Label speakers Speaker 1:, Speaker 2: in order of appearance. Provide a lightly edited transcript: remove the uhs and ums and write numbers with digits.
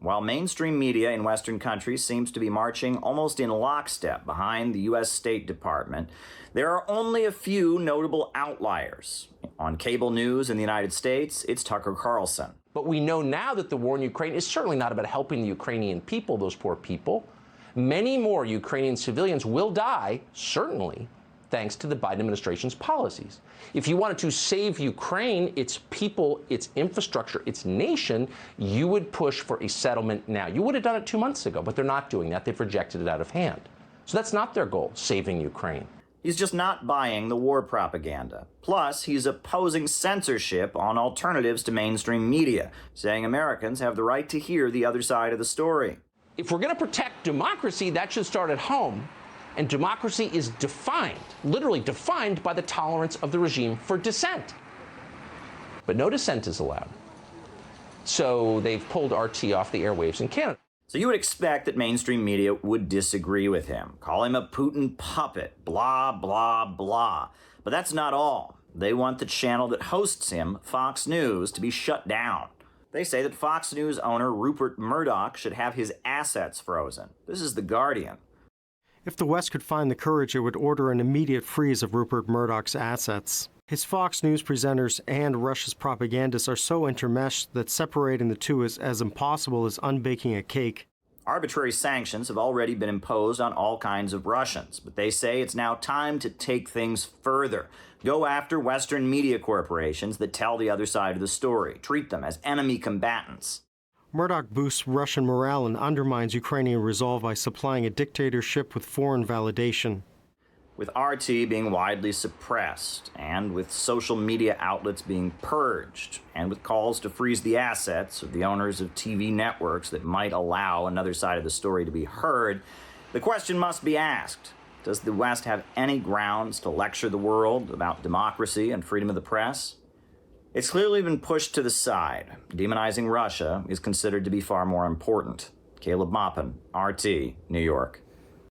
Speaker 1: while mainstream media in Western countries seems to be marching almost in lockstep behind the U.S. State Department, there are only a few notable outliers. On cable news in the United States, it's Tucker Carlson.
Speaker 2: But we know now that the war in Ukraine is certainly not about helping the Ukrainian people, those poor people. Many more Ukrainian civilians will die, certainly, thanks to the Biden administration's policies. If you wanted to save Ukraine, its people, its infrastructure, its nation, you would push for a settlement now. You would have done it 2 months ago, but they're not doing that. They've rejected it out of hand. So that's not their goal, saving Ukraine.
Speaker 1: He's just not buying the war propaganda. Plus, he's opposing censorship on alternatives to mainstream media, saying Americans have the right to hear the other side of the story.
Speaker 2: If we're going to protect democracy, that should start at home. And democracy is defined, literally defined, by the tolerance of the regime for dissent. But no dissent is allowed. So they've pulled RT off the airwaves in Canada.
Speaker 1: So you would expect that mainstream media would disagree with him, call him a Putin puppet, blah, blah, blah. But that's not all. They want the channel that hosts him, Fox News, to be shut down. They say that Fox News owner Rupert Murdoch should have his assets frozen. This is The Guardian.
Speaker 3: If the West could find the courage, it would order an immediate freeze of Rupert Murdoch's assets. His Fox News presenters and Russia's propagandists are so intermeshed that separating the two is as impossible as unbaking a cake.
Speaker 1: Arbitrary sanctions have already been imposed on all kinds of Russians, but they say it's now time to take things further. Go after Western media corporations that tell the other side of the story. Treat them as enemy combatants.
Speaker 3: Murdoch boosts Russian morale and undermines Ukrainian resolve by supplying a dictatorship with foreign validation.
Speaker 1: With RT being widely suppressed, and with social media outlets being purged, and with calls to freeze the assets of the owners of TV networks that might allow another side of the story to be heard, the question must be asked: does the West have any grounds to lecture the world about democracy and freedom of the press? It's clearly been pushed to the side. Demonizing Russia is considered to be far more important. Caleb Maupin, RT, New York.